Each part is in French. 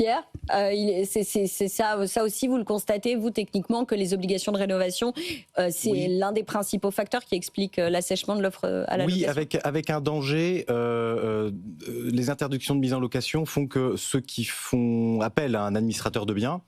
Pierre, c'est ça aussi, vous le constatez, vous, techniquement, que les obligations de rénovation, c'est l'un des principaux facteurs qui explique l'assèchement de l'offre à la location. Oui, avec un danger. Les interdictions de mise en location font que ceux qui font appel à un administrateur de biens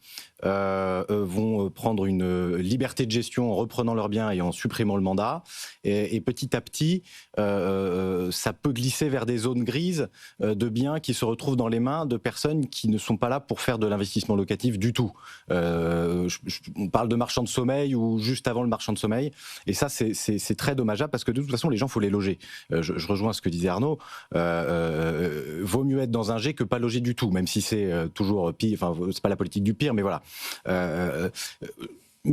vont prendre une liberté de gestion en reprenant leurs biens et en supprimant le mandat. Et petit à petit, ça peut glisser vers des zones grises de biens qui se retrouvent dans les mains de personnes qui ne sont pas là pour faire de l'investissement locatif du tout. On parle de marchand de sommeil ou juste avant le marchand de sommeil. Et ça, c'est très dommageable parce que de toute façon, les gens, il faut les loger. Je rejoins ce que disait Arnaud. Vaut mieux être dans un G que pas loger du tout, même si c'est toujours pire. Enfin, c'est pas la politique du pire, mais voilà.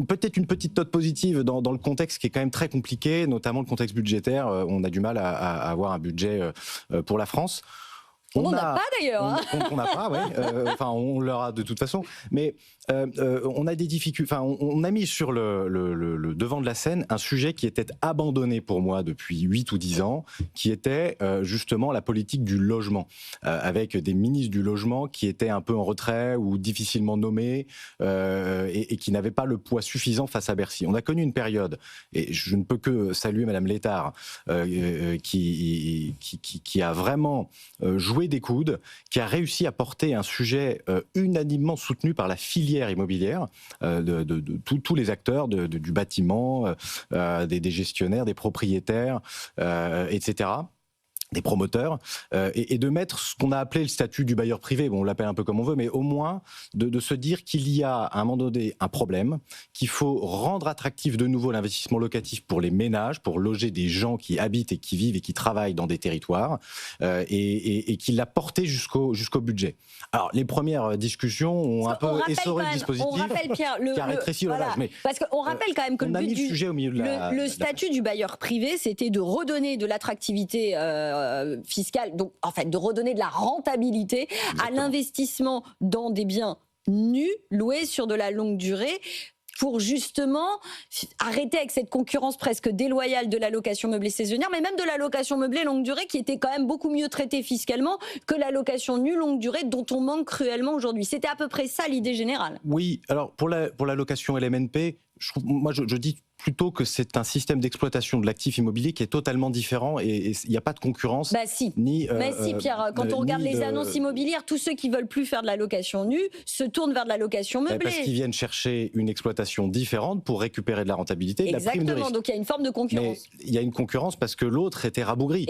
Peut-être une petite note positive dans le contexte qui est quand même très compliqué, notamment le contexte budgétaire. On a du mal à avoir un budget pour la France. On n'en a pas d'ailleurs. On n'a pas, oui. Enfin, on l'aura de toute façon. Mais on a des difficultés. Enfin, on a mis sur le devant de la scène un sujet qui était abandonné pour moi depuis 8 ou 10 ans, qui était justement la politique du logement, avec des ministres du logement qui étaient un peu en retrait ou difficilement nommés et qui n'avaient pas le poids suffisant face à Bercy. On a connu une période, et je ne peux que saluer Madame Létard, qui a vraiment joué des coudes, qui a réussi à porter un sujet unanimement soutenu par la filière immobilière, de tous les acteurs du bâtiment, des gestionnaires, des propriétaires, etc., des promoteurs, et de mettre ce qu'on a appelé le statut du bailleur privé, bon, on l'appelle un peu comme on veut, mais au moins de se dire qu'il y a à un moment donné un problème, qu'il faut rendre attractif de nouveau l'investissement locatif pour les ménages, pour loger des gens qui habitent et qui vivent et qui travaillent dans des territoires, et qu'il l'a porté jusqu'au budget. Alors, les premières discussions ont un peu essoré le dispositif, on rappelle, Pierre, qui a rétréci le large. Mais parce qu'on rappelle quand même que le statut du bailleur privé, c'était de redonner de l'attractivité fiscale, donc en fait de redonner de la rentabilité à l'investissement dans des biens nus, loués sur de la longue durée, pour justement arrêter avec cette concurrence presque déloyale de la location meublée saisonnière, mais même de la location meublée longue durée, qui était quand même beaucoup mieux traitée fiscalement que la location nue longue durée, dont on manque cruellement aujourd'hui. C'était à peu près ça l'idée générale. Oui, alors pour la location LMNP, je dis plutôt que c'est un système d'exploitation de l'actif immobilier qui est totalement différent et il n'y a pas de concurrence. Bah si, si Pierre, quand on regarde les annonces immobilières, tous ceux qui veulent plus faire de la location nue se tournent vers de la location meublée. Parce qu'ils viennent chercher une exploitation différente pour récupérer de la rentabilité, de la prime de risque. Donc il y a une forme de concurrence. Mais il y a une concurrence parce que l'autre était rabougri.